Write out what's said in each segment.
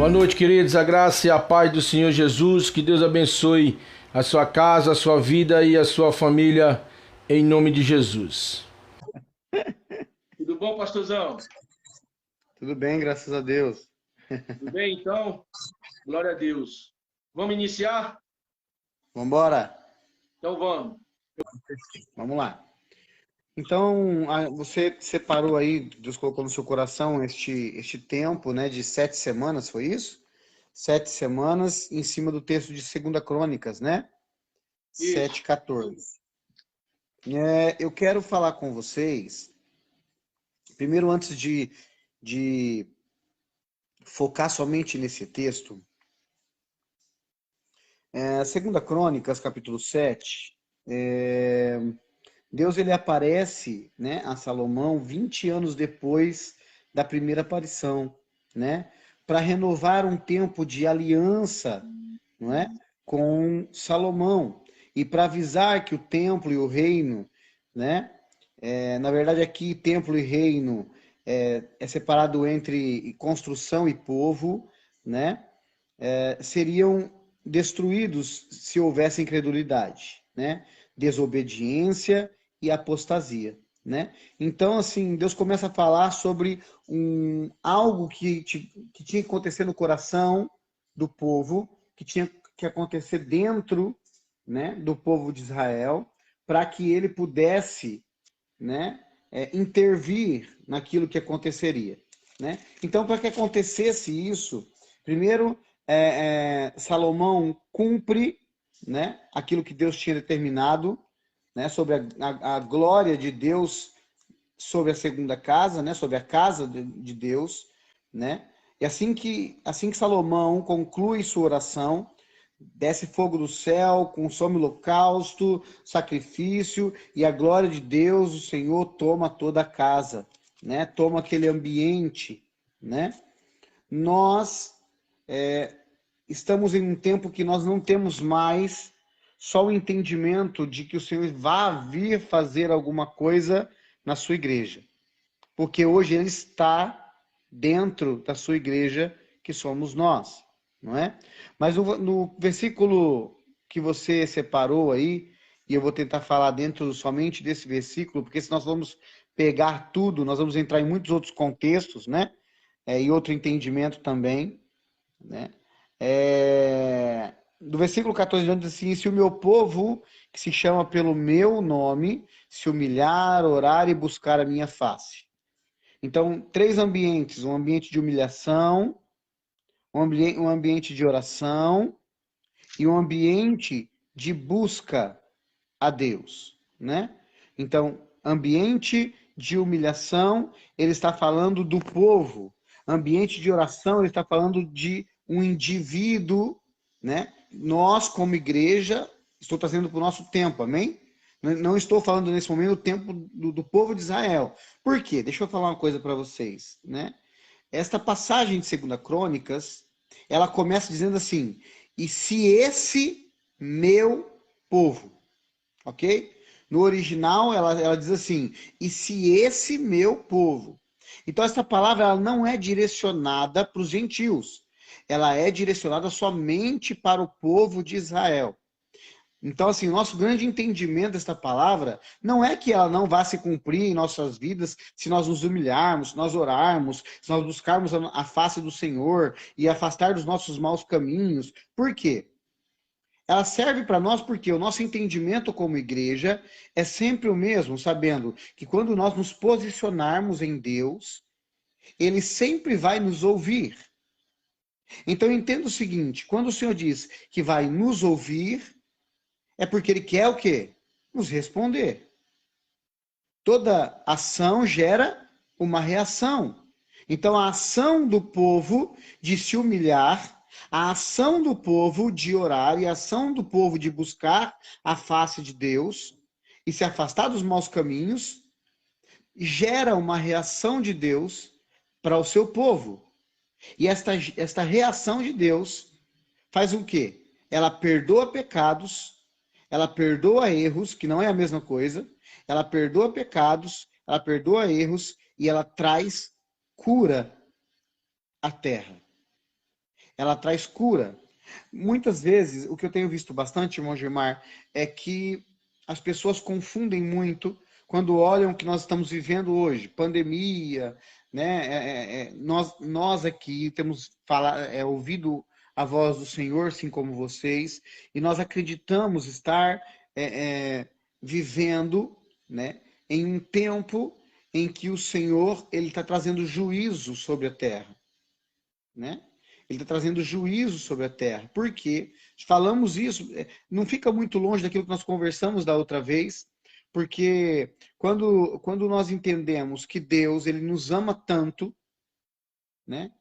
Boa noite, queridos. A graça e a paz do Senhor Jesus. Que Deus abençoe a sua casa, a sua vida e a sua família, em nome de Jesus. Tudo bom, pastorzão? Tudo bem, graças a Deus. Tudo bem, então? Glória a Deus. Vamos iniciar? Vamos embora? Então vamos. Vamos lá. Então, você separou aí, Deus colocou no seu coração este tempo, né, de 7 semanas, foi isso? 7 semanas em cima do texto de 2 Crônicas, né? Isso. 7:14. Eu quero falar com vocês, primeiro, antes de focar somente nesse texto, 2 Crônicas, capítulo 7, Deus ele aparece, né, a Salomão 20 anos depois da primeira aparição, né, para renovar um tempo de aliança, não é, com Salomão e para avisar que o templo e o reino, né, na verdade aqui templo e reino é separado entre construção e povo, né, seriam destruídos se houvesse incredulidade, né? Desobediência e apostasia, né? Então, assim, Deus começa a falar sobre algo que tinha que acontecer no coração do povo, que tinha que acontecer dentro, né, do povo de Israel, para que ele pudesse, né, intervir naquilo que aconteceria, né? Então, para que acontecesse isso, primeiro Salomão cumpre, né, aquilo que Deus tinha determinado, né, sobre a glória de Deus sobre a segunda casa, né, sobre a casa de Deus, né? E assim que Salomão conclui sua oração, desce fogo do céu, consome holocausto, sacrifício, e a glória de Deus, o Senhor, toma toda a casa, né? Toma aquele ambiente, né? Nós estamos em um tempo que nós não temos mais só o entendimento de que o Senhor vai vir fazer alguma coisa na sua igreja, porque hoje Ele está dentro da sua igreja, que somos nós, não é? Mas no versículo que você separou aí, e eu vou tentar falar dentro somente desse versículo, porque se nós vamos pegar tudo, nós vamos entrar em muitos outros contextos, né? E outro entendimento também, né? Do versículo 14 diz assim: se o meu povo, que se chama pelo meu nome, se humilhar, orar e buscar a minha face. Então, 3 ambientes: um ambiente de humilhação, um ambiente de oração e um ambiente de busca a Deus, né? Então, ambiente de humilhação, ele está falando do povo. Ambiente de oração, ele está falando de um indivíduo, né? Nós, como igreja, estou trazendo para o nosso tempo, amém? Não estou falando nesse momento do tempo do povo de Israel. Por quê? Deixa eu falar uma coisa para vocês, né? Esta passagem de 2 Crônicas, ela começa dizendo assim: e se esse meu povo, ok? No original, ela diz assim: e se esse meu povo. Então, essa palavra ela não é direcionada para os gentios. Ela é direcionada somente para o povo de Israel. Então, assim, nosso grande entendimento desta palavra não é que ela não vá se cumprir em nossas vidas se nós nos humilharmos, se nós orarmos, se nós buscarmos a face do Senhor e afastar dos nossos maus caminhos. Por quê? Ela serve para nós porque o nosso entendimento como igreja é sempre o mesmo, sabendo que quando nós nos posicionarmos em Deus, Ele sempre vai nos ouvir. Então entenda o seguinte: quando o Senhor diz que vai nos ouvir, é porque Ele quer o quê? Nos responder. Toda ação gera uma reação. Então a ação do povo de se humilhar, a ação do povo de orar e a ação do povo de buscar a face de Deus e se afastar dos maus caminhos, gera uma reação de Deus para o seu povo. E esta reação de Deus faz o quê? Ela perdoa pecados, ela perdoa erros, que não é a mesma coisa, ela perdoa pecados, ela perdoa erros e ela traz cura à terra. ela traz cura. Muitas vezes, o que eu tenho visto bastante, irmão Gilmar, é que as pessoas confundem muito quando olham o que nós estamos vivendo hoje, pandemia, né? Nós aqui temos ouvido a voz do Senhor, assim como vocês, e nós acreditamos estar vivendo, né, em um tempo em que o Senhor ele está trazendo juízo sobre a terra, né? Ele está trazendo juízo sobre a terra. Por quê? Falamos isso, não fica muito longe daquilo que nós conversamos da outra vez, porque quando nós entendemos que Deus ele nos ama tanto, né,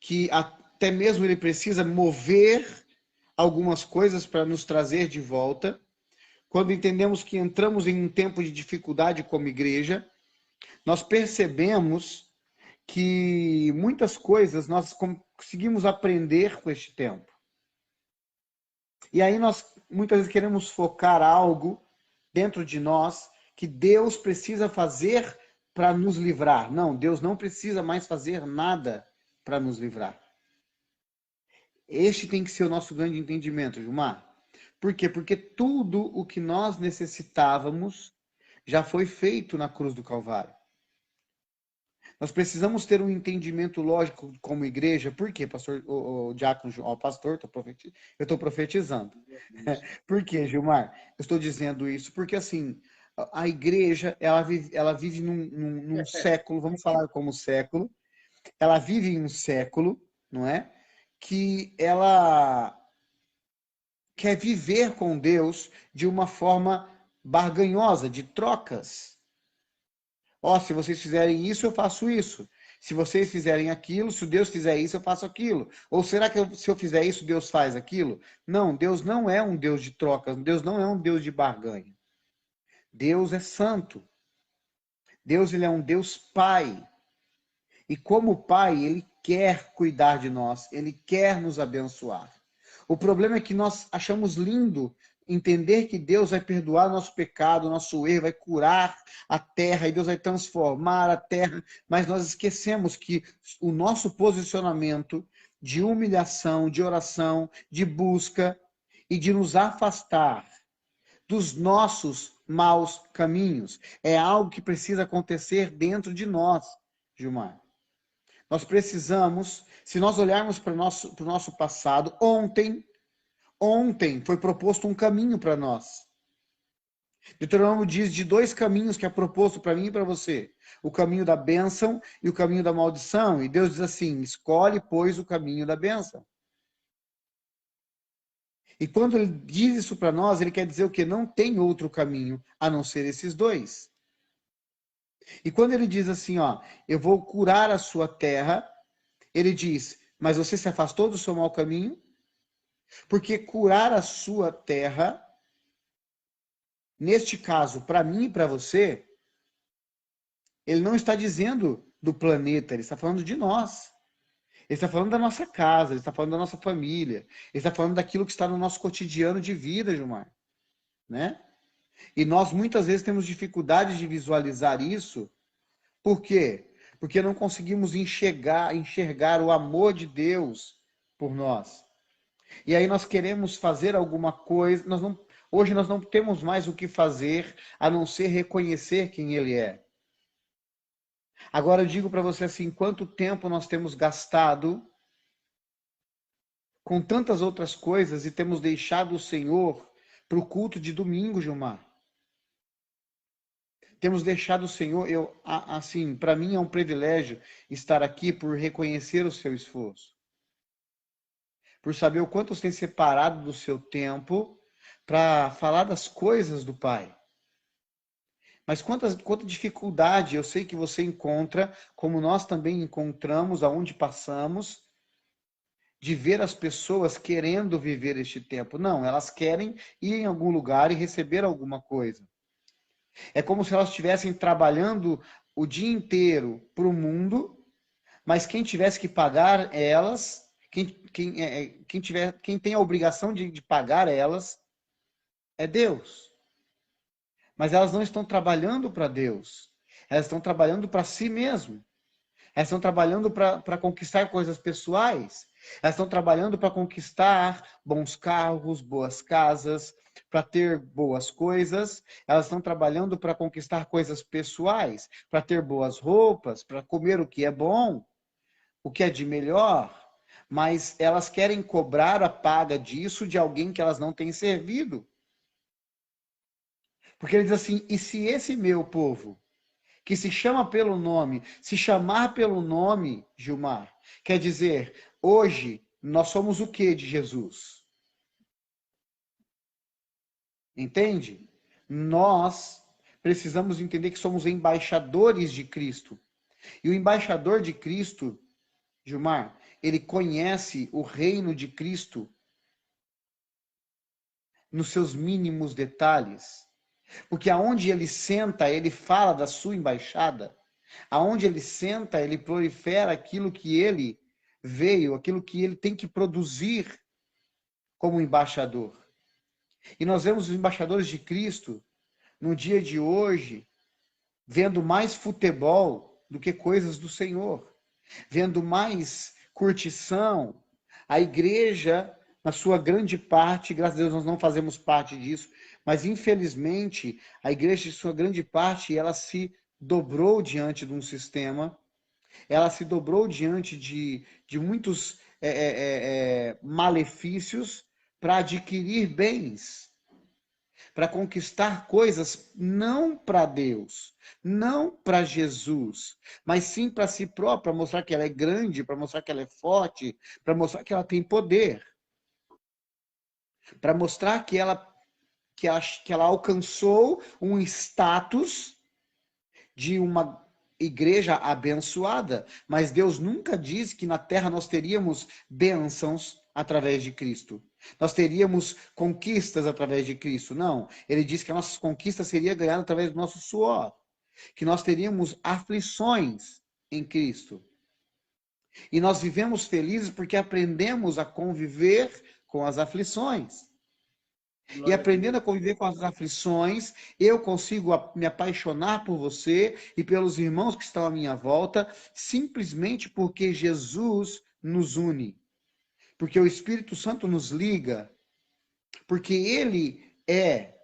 que até mesmo ele precisa mover algumas coisas para nos trazer de volta, quando entendemos que entramos em um tempo de dificuldade como igreja, nós percebemos que muitas coisas nós conseguimos aprender com este tempo. E aí nós muitas vezes queremos focar algo dentro de nós que Deus precisa fazer para nos livrar. Não, Deus não precisa mais fazer nada para nos livrar. Este tem que ser o nosso grande entendimento, Gilmar. Por quê? Porque tudo o que nós necessitávamos já foi feito na cruz do Calvário. Nós precisamos ter um entendimento lógico como igreja. Por quê, pastor, o diácono, pastor, eu estou profetizando. Por quê, Gilmar? Eu estou dizendo isso porque, assim, a igreja, ela vive num século, vamos falar como século, ela vive em um século, não é? Que ela quer viver com Deus de uma forma barganhosa, de trocas. Ó, se vocês fizerem isso, eu faço isso. Se vocês fizerem aquilo, se Deus fizer isso, eu faço aquilo. Ou será que se eu fizer isso, Deus faz aquilo? Não, Deus não é um Deus de trocas. Deus não é um Deus de barganha. Deus é santo. Deus ele é um Deus Pai. E como Pai, Ele quer cuidar de nós. Ele quer nos abençoar. O problema é que nós achamos lindo entender que Deus vai perdoar nosso pecado, nosso erro, vai curar a terra e Deus vai transformar a terra, mas nós esquecemos que o nosso posicionamento de humilhação, de oração, de busca e de nos afastar dos nossos maus caminhos é algo que precisa acontecer dentro de nós, Gilmar. Nós precisamos, se nós olharmos para o nosso passado, ontem foi proposto um caminho para nós. Deuteronômio diz de dois caminhos que é proposto para mim e para você. O caminho da bênção e o caminho da maldição. E Deus diz assim, escolhe, pois, o caminho da bênção. E quando ele diz isso para nós, ele quer dizer o quê? Não tem outro caminho a não ser esses dois. E quando ele diz assim, ó, eu vou curar a sua terra, ele diz, mas você se afastou do seu mau caminho? Porque curar a sua terra, neste caso, para mim e para você, ele não está dizendo do planeta, ele está falando de nós. Ele está falando da nossa casa, ele está falando da nossa família, ele está falando daquilo que está no nosso cotidiano de vida, Gilmar. Né? E nós muitas vezes temos dificuldade de visualizar isso. Por quê? Porque não conseguimos enxergar o amor de Deus por nós. E aí nós queremos fazer alguma coisa, hoje nós não temos mais o que fazer a não ser reconhecer quem Ele é. Agora eu digo para você assim, quanto tempo nós temos gastado com tantas outras coisas e temos deixado o Senhor para o culto de domingo, Gilmar. Temos deixado o Senhor, assim, para mim é um privilégio estar aqui por reconhecer o seu esforço. Por saber o quanto você tem separado do seu tempo para falar das coisas do Pai. Mas quanta dificuldade eu sei que você encontra, como nós também encontramos aonde passamos, de ver as pessoas querendo viver este tempo. Não, elas querem ir em algum lugar e receber alguma coisa. É como se elas estivessem trabalhando o dia inteiro para o mundo, mas quem tivesse que pagar elas, quem tem a obrigação de pagar elas, é Deus. Mas elas não estão trabalhando para Deus. Elas estão trabalhando para si mesmo. Elas estão trabalhando para conquistar coisas pessoais. Elas estão trabalhando para conquistar bons carros, boas casas, para ter boas coisas. Elas estão trabalhando para conquistar coisas pessoais, para ter boas roupas, para comer o que é bom, o que é de melhor. Mas elas querem cobrar a paga disso de alguém que elas não têm servido. Porque ele diz assim: e se esse meu povo, que se chama pelo nome, se chamar pelo nome, Gilmar, quer dizer, hoje nós somos o que de Jesus? Entende? Nós precisamos entender que somos embaixadores de Cristo. E o embaixador de Cristo, Gilmar, ele conhece o reino de Cristo nos seus mínimos detalhes. Porque aonde ele senta, ele fala da sua embaixada. Aonde ele senta, ele prolifera aquilo que ele veio, aquilo que ele tem que produzir como embaixador. E nós vemos os embaixadores de Cristo, no dia de hoje, vendo mais futebol do que coisas do Senhor, vendo mais curtição. A igreja, na sua grande parte, graças a Deus nós não fazemos parte disso, mas infelizmente a igreja, em sua grande parte, ela se dobrou diante de um sistema, ela se dobrou diante de muitos malefícios para adquirir bens, para conquistar coisas não para Deus, não para Jesus, mas sim para si própria, para mostrar que ela é grande, para mostrar que ela é forte, para mostrar que ela tem poder, para mostrar que ela alcançou um status de uma igreja abençoada. Mas Deus nunca disse que na terra nós teríamos bênçãos através de Cristo. Nós teríamos conquistas através de Cristo. Não. Ele disse que a nossa conquista seria ganhada através do nosso suor. Que nós teríamos aflições em Cristo. E nós vivemos felizes porque aprendemos a conviver com as aflições. E aprendendo a conviver com as aflições, eu consigo me apaixonar por você e pelos irmãos que estão à minha volta, simplesmente porque Jesus nos une. Porque o Espírito Santo nos liga. Porque Ele é.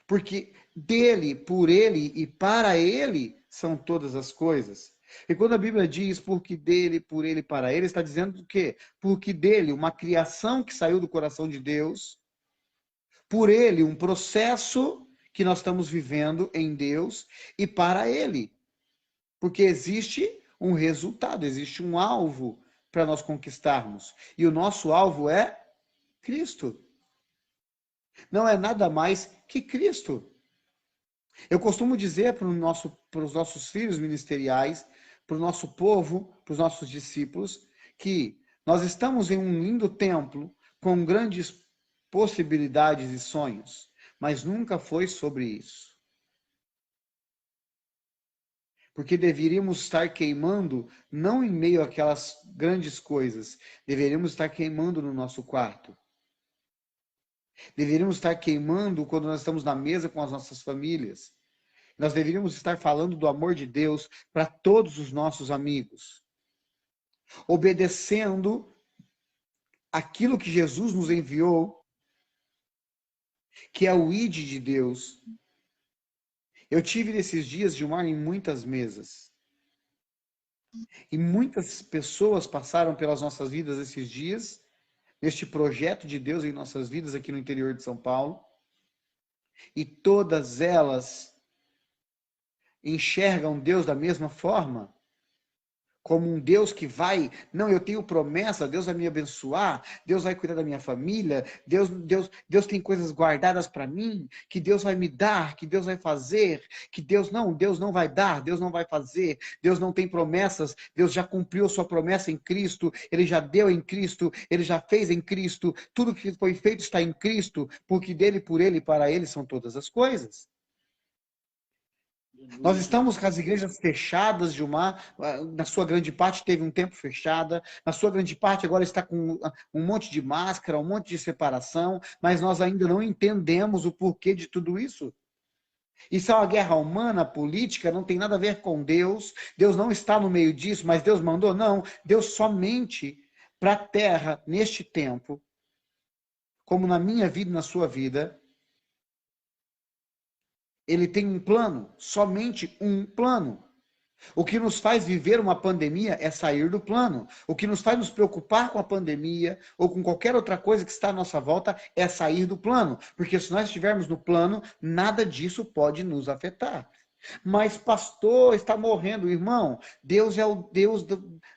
Porque dele, por Ele e para Ele são todas as coisas. E quando a Bíblia diz porque dele, por Ele e para Ele, está dizendo o quê? Porque dele, uma criação que saiu do coração de Deus, por Ele, um processo que nós estamos vivendo em Deus e para Ele. Porque existe um resultado, existe um alvo para nós conquistarmos. E o nosso alvo é Cristo. Não é nada mais que Cristo. Eu costumo dizer para os nossos filhos ministeriais, para o nosso povo, para os nossos discípulos, que nós estamos em um lindo templo com grandes possibilidades e sonhos, mas nunca foi sobre isso. Porque deveríamos estar queimando, não em meio àquelas grandes coisas, deveríamos estar queimando no nosso quarto. Deveríamos estar queimando quando nós estamos na mesa com as nossas famílias. Nós deveríamos estar falando do amor de Deus para todos os nossos amigos. Obedecendo aquilo que Jesus nos enviou, que é o ID de Deus. Eu tive nesses dias, Gilmar, em muitas mesas. E muitas pessoas passaram pelas nossas vidas esses dias, neste projeto de Deus em nossas vidas aqui no interior de São Paulo. E todas elas enxergam Deus da mesma forma, como um Deus que vai, não, eu tenho promessa, Deus vai me abençoar, Deus vai cuidar da minha família, Deus tem coisas guardadas para mim, que Deus vai me dar, que Deus vai fazer, que Deus não vai dar, Deus não vai fazer, Deus não tem promessas, Deus já cumpriu sua promessa em Cristo, Ele já deu em Cristo, Ele já fez em Cristo, tudo que foi feito está em Cristo, porque dele, por Ele e para Ele são todas as coisas. Nós estamos com as igrejas fechadas, Gilmar, na sua grande parte teve um tempo fechada, na sua grande parte agora está com um monte de máscara, um monte de separação, mas nós ainda não entendemos o porquê de tudo isso. Isso é uma guerra humana, política, não tem nada a ver com Deus. Deus não está no meio disso, mas Deus mandou? Não. Deus somente para a Terra neste tempo, como na minha vida e na sua vida, ele tem um plano, somente um plano. O que nos faz viver uma pandemia é sair do plano. O que nos faz nos preocupar com a pandemia ou com qualquer outra coisa que está à nossa volta é sair do plano. Porque se nós estivermos no plano, nada disso pode nos afetar. Mas, pastor, está morrendo. Irmão, Deus é o Deus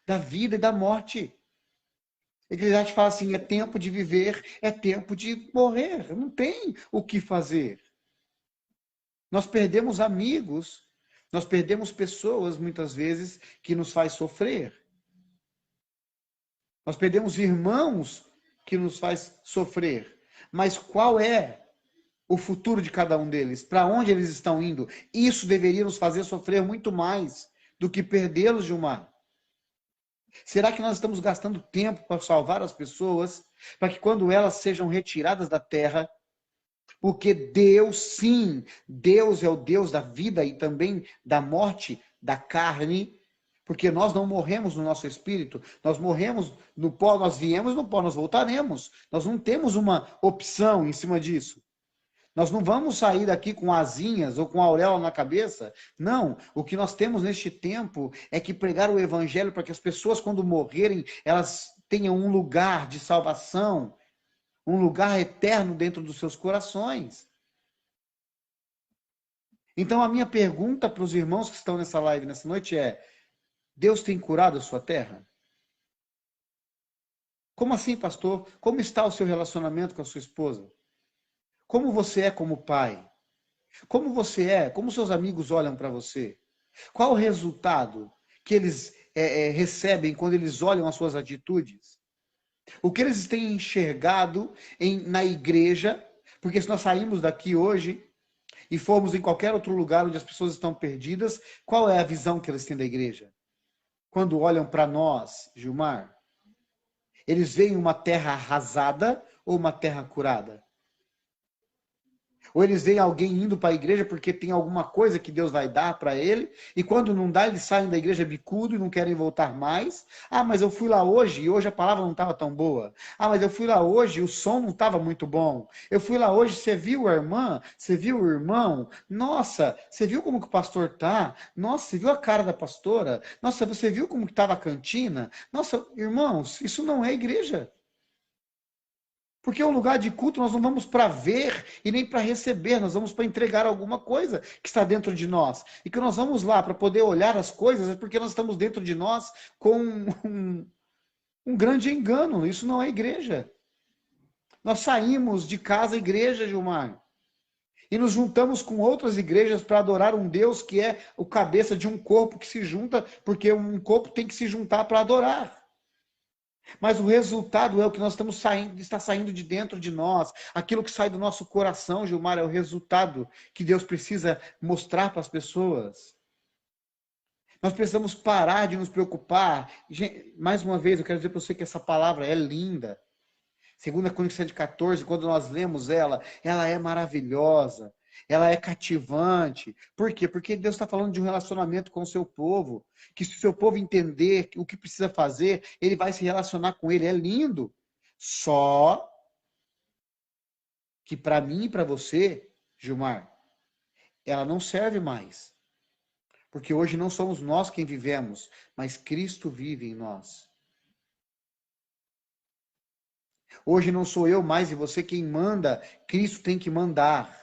da vida e da morte. Ele já te fala assim, é tempo de viver, é tempo de morrer. Não tem o que fazer. Nós perdemos amigos, nós perdemos pessoas, muitas vezes, que nos faz sofrer. Nós perdemos irmãos que nos faz sofrer. Mas qual é o futuro de cada um deles? Para onde eles estão indo? Isso deveria nos fazer sofrer muito mais do que perdê-los, Gilmar. Será que nós estamos gastando tempo para salvar as pessoas, para que quando elas sejam retiradas da terra, porque Deus, sim, Deus é o Deus da vida e também da morte da carne, porque nós não morremos no nosso espírito, nós morremos no pó, nós viemos no pó, nós voltaremos. Nós não temos uma opção em cima disso. Nós não vamos sair daqui com asinhas ou com auréola na cabeça. Não, o que nós temos neste tempo é que pregar o evangelho para que as pessoas, quando morrerem, elas tenham um lugar de salvação, um lugar eterno dentro dos seus corações. Então, a minha pergunta para os irmãos que estão nessa live nessa noite é: Deus tem curado a sua terra? Como assim, pastor? Como está o seu relacionamento com a sua esposa? Como você é como pai? Como você é? Como seus amigos olham para você? Qual o resultado que eles recebem quando eles olham as suas atitudes? O que eles têm enxergado na igreja? Porque se nós saímos daqui hoje e formos em qualquer outro lugar onde as pessoas estão perdidas, qual é a visão que eles têm da igreja? Quando olham para nós, Gilmar, eles veem uma terra arrasada ou uma terra curada? Ou eles veem alguém indo para a igreja porque tem alguma coisa que Deus vai dar para ele, e quando não dá, eles saem da igreja bicudo e não querem voltar mais. Ah, mas eu fui lá hoje e hoje a palavra não estava tão boa. Ah, mas eu fui lá hoje e o som não estava muito bom. Eu fui lá hoje, você viu a irmã? Você viu o irmão? Nossa, você viu como que o pastor tá? Nossa, você viu a cara da pastora? Nossa, você viu como que estava a cantina? Nossa, irmãos, isso não é igreja. Porque o lugar de culto nós não vamos para ver e nem para receber, nós vamos para entregar alguma coisa que está dentro de nós. E que nós vamos lá para poder olhar as coisas é porque nós estamos dentro de nós com um grande engano. Isso não é igreja. Nós saímos de casa igreja, Gilmar, e nos juntamos com outras igrejas para adorar um Deus que é o cabeça de um corpo que se junta, porque um corpo tem que se juntar para adorar. Mas o resultado é o que nós estamos saindo, está saindo de dentro de nós. Aquilo que sai do nosso coração, Gilmar, é o resultado que Deus precisa mostrar para as pessoas. Nós precisamos parar de nos preocupar. Mais uma vez, eu quero dizer para você que essa palavra é linda. 2 Coríntios 7,14, quando nós lemos ela é maravilhosa. Ela é cativante. Por quê? Porque Deus está falando de um relacionamento com o seu povo. Que se o seu povo entender o que precisa fazer, ele vai se relacionar com ele. É lindo. Só que para mim e para você, Gilmar, ela não serve mais. Porque hoje não somos nós quem vivemos, mas Cristo vive em nós. Hoje não sou eu mais e você quem manda. Cristo tem que mandar.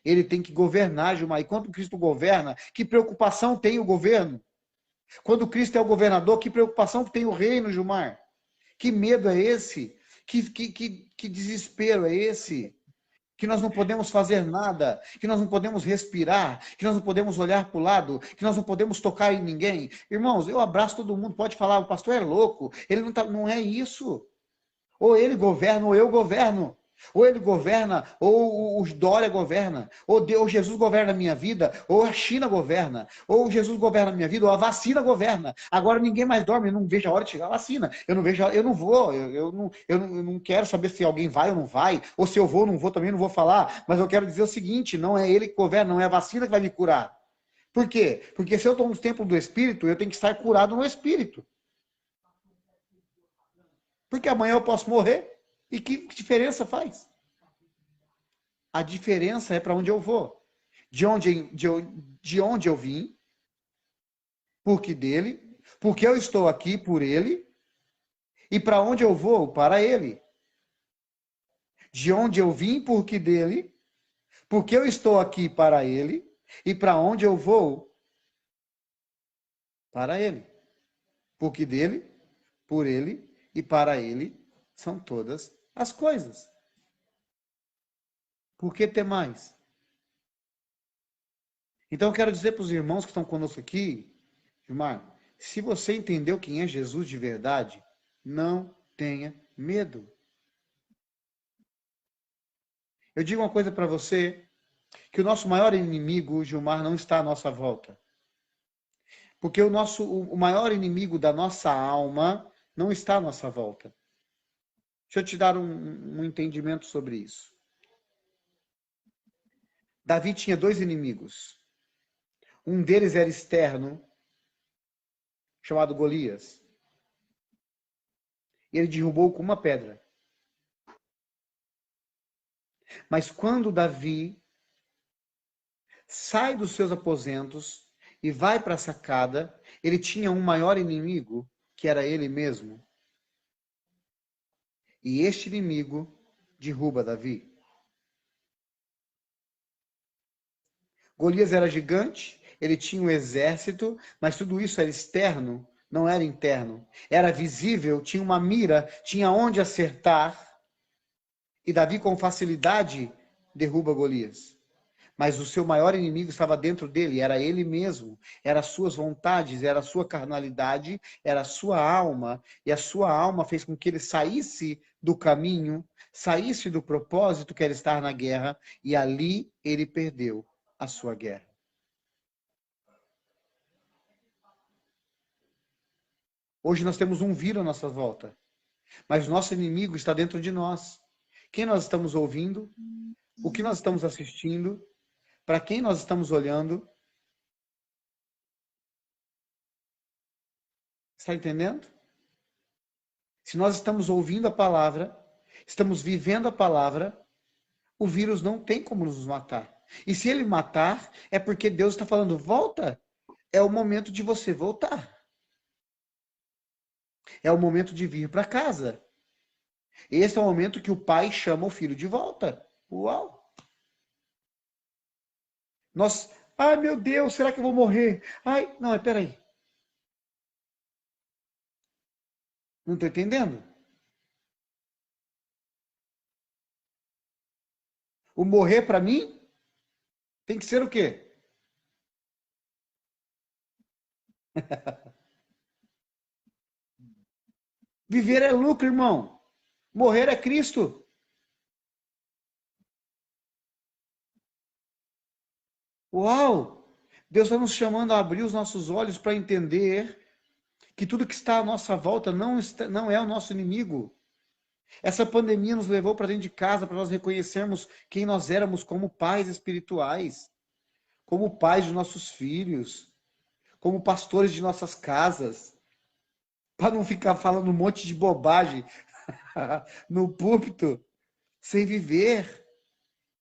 Ele tem que governar, Gilmar. E quando Cristo governa, que preocupação tem o governo? Quando Cristo é o governador, que preocupação tem o reino, Gilmar? Que medo é esse? Que desespero é esse? Que nós não podemos fazer nada, que nós não podemos respirar, que nós não podemos olhar para o lado, que nós não podemos tocar em ninguém. Irmãos, eu abraço todo mundo, pode falar, o pastor é louco, ele não é isso. Ou ele governa, ou eu governo. Ou ele governa, ou o Dória governa, ou Jesus governa a minha vida, ou a China governa, ou Jesus governa a minha vida, ou a vacina governa. Agora ninguém mais dorme, eu não vejo a hora de chegar a vacina. Eu não vou, eu não quero saber se alguém vai ou não vai, ou se eu vou ou não vou, também não vou falar. Mas eu quero dizer o seguinte: não é ele que governa, não é a vacina que vai me curar. Por quê? Porque se eu estou no templo do Espírito, eu tenho que estar curado no Espírito. Porque amanhã eu posso morrer. E que diferença faz? A diferença é para onde eu vou. De onde eu vim, porque dele, porque eu estou aqui por ele, e para onde eu vou, para ele. De onde eu vim, porque dele, porque eu estou aqui para ele, e para onde eu vou, para ele. Porque dele, por ele e para ele são todas as coisas. Por que ter mais? Então eu quero dizer para os irmãos que estão conosco aqui, Gilmar, se você entendeu quem é Jesus de verdade, não tenha medo. Eu digo uma coisa para você, que o nosso maior inimigo, Gilmar, não está à nossa volta. Porque o maior inimigo da nossa alma não está à nossa volta. Deixa eu te dar um entendimento sobre isso. Davi tinha dois inimigos. Um deles era externo, chamado Golias. E ele derrubou com uma pedra. Mas quando Davi sai dos seus aposentos e vai para a sacada, ele tinha um maior inimigo, que era ele mesmo. E este inimigo derruba Davi. Golias era gigante, ele tinha um exército, mas tudo isso era externo, não era interno. Era visível, tinha uma mira, tinha onde acertar. E Davi, com facilidade, derruba Golias. Mas o seu maior inimigo estava dentro dele, era ele mesmo, eram as suas vontades, era a sua carnalidade, era a sua alma, e a sua alma fez com que ele saísse do caminho, saísse do propósito que era estar na guerra, e ali ele perdeu a sua guerra. Hoje nós temos um vírus à nossa volta, mas o nosso inimigo está dentro de nós. Quem nós estamos ouvindo? O que nós estamos assistindo? Para quem nós estamos olhando? Está entendendo? Se nós estamos ouvindo a palavra, estamos vivendo a palavra, o vírus não tem como nos matar. E se ele matar, é porque Deus está falando, volta. É o momento de você voltar. É o momento de vir para casa. Esse é o momento que o pai chama o filho de volta. Uau! Nós, ai meu Deus, será que eu vou morrer? Ai, não, peraí. Não estou entendendo. O morrer para mim tem que ser o quê? Viver é lucro, irmão. Morrer é Cristo. Uau! Deus está nos chamando a abrir os nossos olhos para entender que tudo que está à nossa volta não é o nosso inimigo. Essa pandemia nos levou para dentro de casa para nós reconhecermos quem nós éramos como pais espirituais, como pais de nossos filhos, como pastores de nossas casas, para não ficar falando um monte de bobagem no púlpito, sem viver.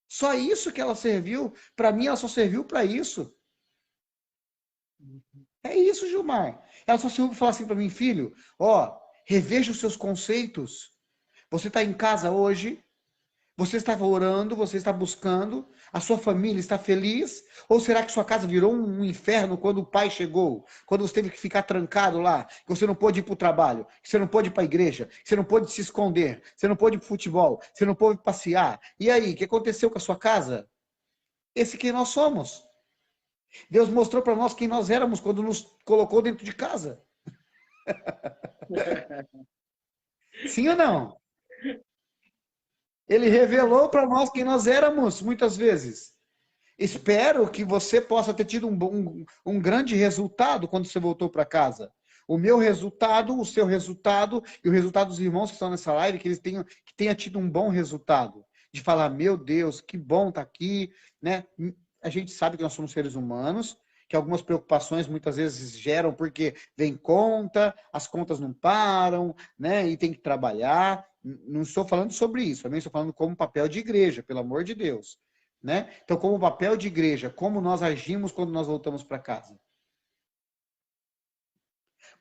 Só isso que ela serviu. Para mim, ela só serviu para isso. É isso, Gilmar. Ela só serviu para falar assim para mim, filho, ó, reveja os seus conceitos. Você está em casa hoje, você está orando, você está buscando, a sua família está feliz? Ou será que sua casa virou um inferno quando o pai chegou? Quando você teve que ficar trancado lá, que você não pôde ir para o trabalho, que você não pôde ir para a igreja, que você não pôde se esconder, que você não pôde ir para o futebol, que você não pôde passear. E aí, o que aconteceu com a sua casa? Esse quem nós somos. Deus mostrou para nós quem nós éramos quando nos colocou dentro de casa. Sim ou não? Ele revelou para nós quem nós éramos, muitas vezes. Espero que você possa ter tido um grande resultado quando você voltou para casa. O meu resultado, o seu resultado e o resultado dos irmãos que estão nessa live, que eles tenha tido um bom resultado. De falar, meu Deus, que bom estar aqui, né? A gente sabe que nós somos seres humanos que algumas preocupações muitas vezes geram, porque vem conta, as contas não param, né? E tem que trabalhar. Não estou falando sobre isso, também estou falando como papel de igreja, pelo amor de Deus. Né? Então, como papel de igreja, como nós agimos quando nós voltamos para casa?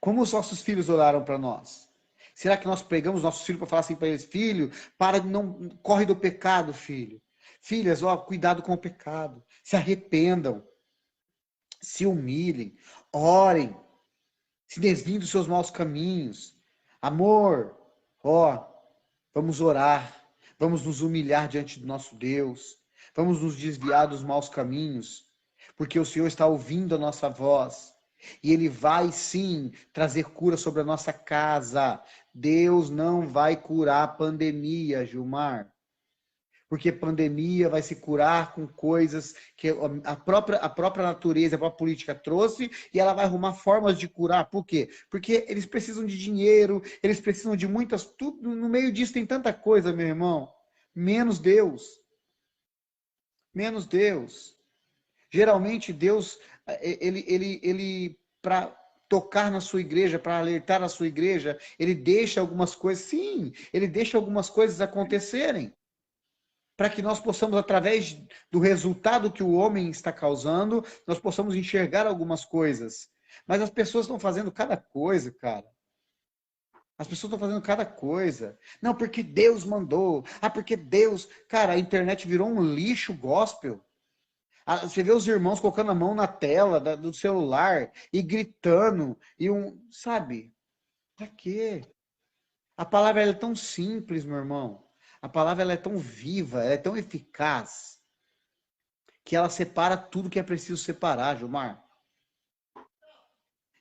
Como os nossos filhos oraram para nós? Será que nós pregamos nossos filhos para falar assim para eles, filho, para de não corre do pecado, filho. Filhas, ó, cuidado com o pecado. Se arrependam, se humilhem, orem, se desviem dos seus maus caminhos. Amor, ó, vamos orar, vamos nos humilhar diante do nosso Deus, vamos nos desviar dos maus caminhos, porque o Senhor está ouvindo a nossa voz. E Ele vai sim trazer cura sobre a nossa casa. Deus não vai curar a pandemia, Gilmar. Porque pandemia vai se curar com coisas que a própria natureza, a própria política trouxe, e ela vai arrumar formas de curar. Por quê? Porque eles precisam de dinheiro, eles precisam de muitas... Tudo, no meio disso tem tanta coisa, meu irmão. Menos Deus. Menos Deus. Geralmente Deus, ele para tocar na sua igreja, para alertar a sua igreja, ele deixa algumas coisas, sim, ele deixa algumas coisas acontecerem, para que nós possamos, através do resultado que o homem está causando, nós possamos enxergar algumas coisas. Mas as pessoas estão fazendo cada coisa, cara. As pessoas estão fazendo cada coisa. Não, porque Deus mandou. Ah, porque Deus... Cara, a internet virou um lixo gospel. Você vê os irmãos colocando a mão na tela do celular e gritando. Sabe? Pra quê? A palavra é tão simples, meu irmão. A palavra ela é tão viva, ela é tão eficaz, que ela separa tudo que é preciso separar, Gilmar.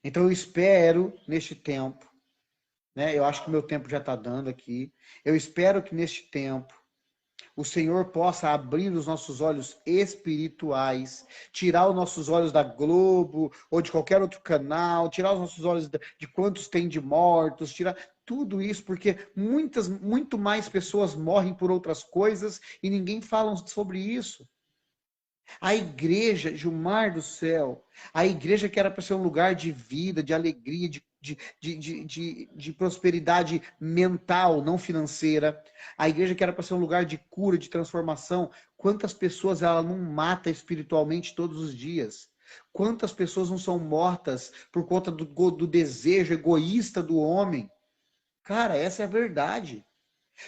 Então eu espero, neste tempo, né? Eu acho que o meu tempo já está dando aqui. Eu espero que neste tempo o Senhor possa abrir os nossos olhos espirituais, tirar os nossos olhos da Globo ou de qualquer outro canal, tirar os nossos olhos de quantos tem de mortos, tirar tudo isso, porque muito mais pessoas morrem por outras coisas e ninguém fala sobre isso. A igreja, Gilmar do céu, a igreja que era para ser um lugar de vida, de alegria, de prosperidade mental, não financeira. A igreja que era para ser um lugar de cura, de transformação. Quantas pessoas ela não mata espiritualmente todos os dias? Quantas pessoas não são mortas por conta do desejo egoísta do homem? Cara, essa é a verdade.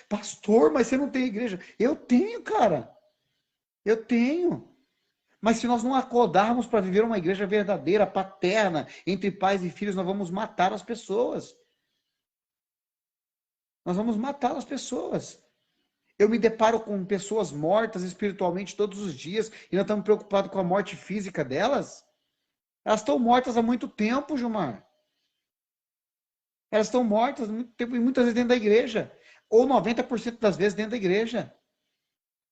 Pastor, mas você não tem igreja? Eu tenho, cara. Eu tenho. Mas se nós não acordarmos para viver uma igreja verdadeira, paterna, entre pais e filhos, nós vamos matar as pessoas. Nós vamos matar as pessoas. Eu me deparo com pessoas mortas espiritualmente todos os dias e nós estamos preocupados com a morte física delas. Elas estão mortas há muito tempo, Gilmar. Elas estão mortas há muito tempo e muitas vezes dentro da igreja. Ou 90% das vezes dentro da igreja.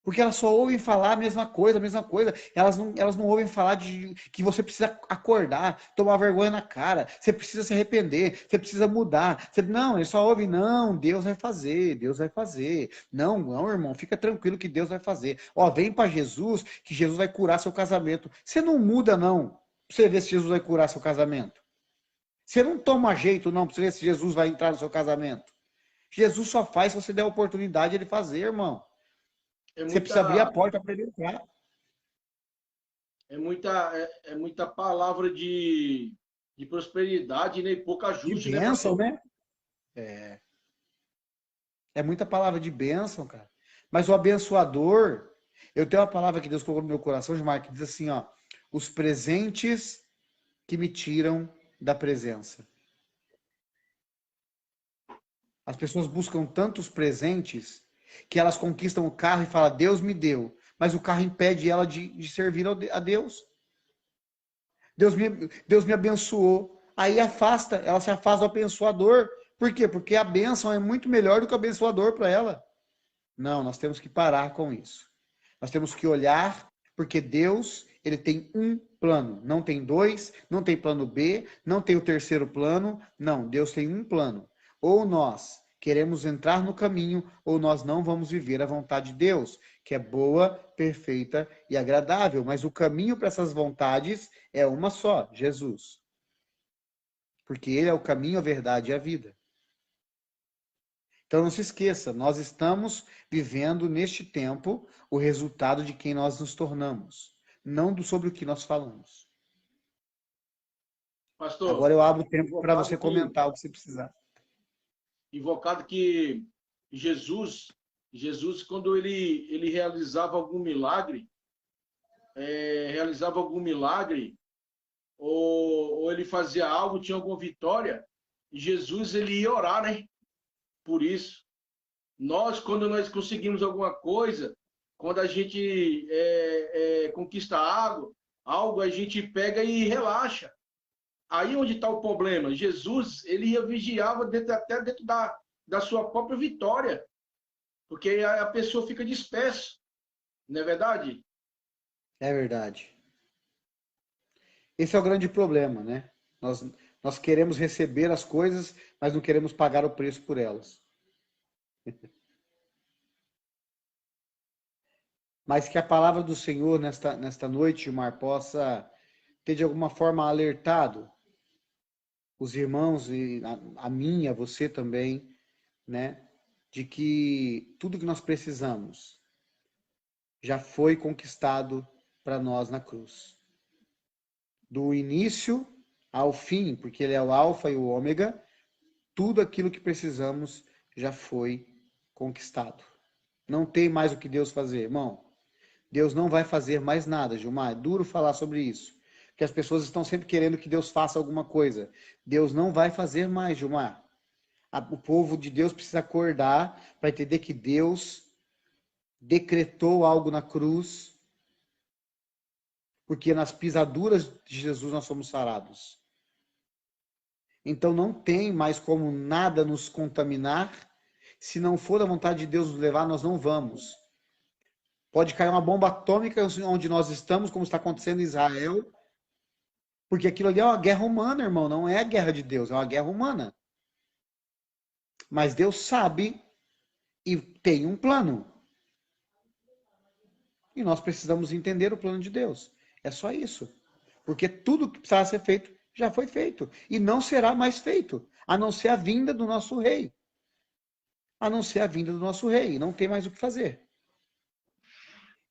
Porque elas só ouvem falar a mesma coisa, a mesma coisa. Elas não ouvem falar de que você precisa acordar, tomar vergonha na cara, você precisa se arrepender, você precisa mudar. Não, eles só ouvem, não, Deus vai fazer, Deus vai fazer. Não, não, irmão, fica tranquilo que Deus vai fazer. Ó, vem para Jesus, que Jesus vai curar seu casamento. Você não muda, não, pra você ver se Jesus vai curar seu casamento. Você não toma jeito, não, pra você ver se Jesus vai entrar no seu casamento. Jesus só faz se você der a oportunidade de ele fazer, irmão. Você precisa abrir a porta para ele entrar. É muita palavra de prosperidade, né? E pouca ajuste, de bênção, né? É muita palavra de bênção, cara. Mas o abençoador, eu tenho uma palavra que Deus colocou no meu coração, Gilmar, que diz assim, ó, os presentes que me tiram da presença. As pessoas buscam tantos presentes que elas conquistam o carro e falam, Deus me deu. Mas o carro impede ela de servir a Deus. Deus me abençoou. Aí ela se afasta do abençoador. Por quê? Porque a bênção é muito melhor do que o abençoador para ela. Não, nós temos que parar com isso. Nós temos que olhar, porque Deus, ele tem um plano. Não tem dois, não tem plano B, não tem o terceiro plano. Não, Deus tem um plano. Ou nós queremos entrar no caminho, ou nós não vamos viver a vontade de Deus, que é boa, perfeita e agradável. Mas o caminho para essas vontades é uma só, Jesus. Porque ele é o caminho, a verdade e a vida. Então não se esqueça, nós estamos vivendo neste tempo o resultado de quem nós nos tornamos, não sobre o que nós falamos. Pastor, Agora eu abro o tempo para invocado você que, comentar o que você precisar. invocado que Jesus, quando ele realizava algum milagre, ou ele fazia algo, tinha alguma vitória, Jesus ele ia orar, né? Por isso. Quando nós conseguimos alguma coisa, quando a gente conquista algo, a gente pega e relaxa. Aí onde está o problema? Jesus, ele ia vigiava até dentro da sua própria vitória, porque a pessoa fica dispersa, não é verdade? É verdade. Esse é o grande problema, né? Nós queremos receber as coisas, mas não queremos pagar o preço por elas. Mas que a palavra do Senhor nesta noite, Gilmar, possa ter de alguma forma alertado os irmãos e a mim, a você também, né? De que tudo que nós precisamos já foi conquistado para nós na cruz. Do início ao fim, porque ele é o alfa e o ômega, tudo aquilo que precisamos já foi conquistado. Não tem mais o que Deus fazer, irmão. Deus não vai fazer mais nada, Gilmar. É duro falar sobre isso. Porque as pessoas estão sempre querendo que Deus faça alguma coisa. Deus não vai fazer mais, Gilmar. O povo de Deus precisa acordar para entender que Deus decretou algo na cruz, porque nas pisaduras de Jesus nós somos sarados. Então não tem mais como nada nos contaminar. Se não for da vontade de Deus nos levar, nós não vamos. Pode cair uma bomba atômica onde nós estamos, como está acontecendo em Israel, porque aquilo ali é uma guerra humana, irmão, não é a guerra de Deus, é uma guerra humana. Mas Deus sabe e tem um plano. E nós precisamos entender o plano de Deus. É só isso. Porque tudo que precisava ser feito já foi feito. E não será mais feito, a não ser a vinda do nosso rei. A não ser a vinda do nosso rei. Não tem mais o que fazer.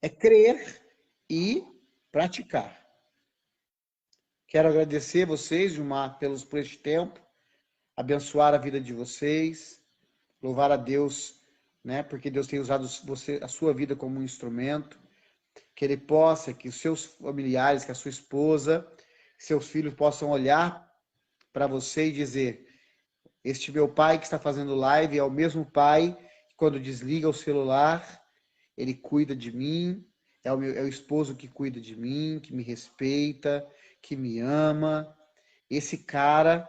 É crer e praticar. Quero agradecer vocês, Gilmar, por este tempo, abençoar a vida de vocês, louvar a Deus, né, porque Deus tem usado a sua vida como um instrumento, que Ele possa, que os seus familiares, que a sua esposa, seus filhos possam olhar para você e dizer: este meu pai que está fazendo live é o mesmo pai que quando desliga o celular, ele cuida de mim, é o esposo que cuida de mim, que me respeita, que me ama. Esse cara,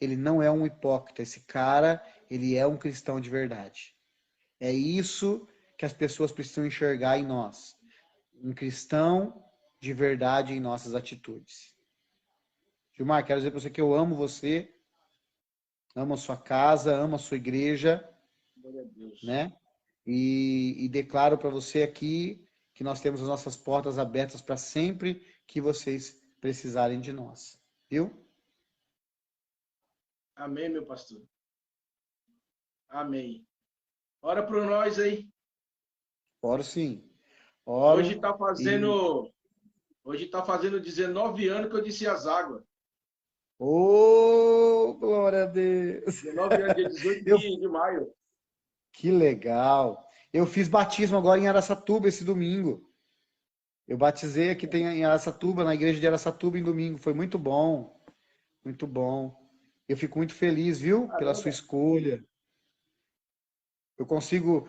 ele não é um hipócrita, esse cara, ele é um cristão de verdade. É isso que as pessoas precisam enxergar em nós. Um cristão de verdade em nossas atitudes. Gilmar, quero dizer para você que eu amo você, amo a sua casa, amo a sua igreja, né? E declaro para você aqui que nós temos as nossas portas abertas para sempre que vocês precisarem de nós. Viu? Amém, meu pastor. Amém. Ora por nós aí. Oro sim. Hoje Oro está e... fazendo 19 anos que eu desci as águas. Oh, glória a Deus! 19 anos, dia 18 Eu... de maio. Que legal! Eu fiz batismo agora em Araçatuba esse domingo. Eu batizei aqui em Araçatuba, na igreja de Araçatuba em domingo. Foi muito bom. Muito bom. Eu fico muito feliz, viu? Pela sua Caramba. escolha. Eu consigo.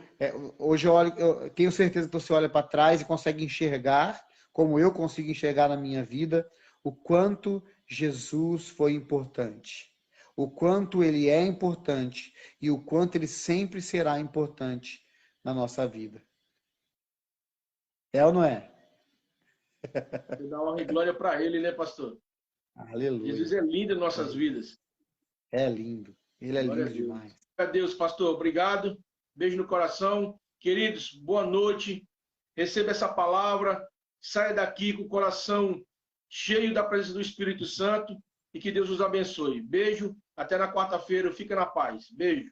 Hoje eu tenho certeza que você olha para trás e consegue enxergar, como eu consigo enxergar na minha vida, o quanto Jesus foi importante. O quanto ele é importante e o quanto ele sempre será importante na nossa vida. É ou não é? Eu dar honra e glória para ele, né, pastor? Jesus Aleluia. é lindo em É, nossas vidas. é lindo. Ele é Glória a lindo Deus. demais. Glória a Deus, pastor. Obrigado. Beijo no coração. Queridos, boa noite. receba essa palavra, saia daqui com o coração cheio da presença do Espírito Santo e que Deus os abençoe. Beijo, até na quarta-feira, fica na paz. Beijo.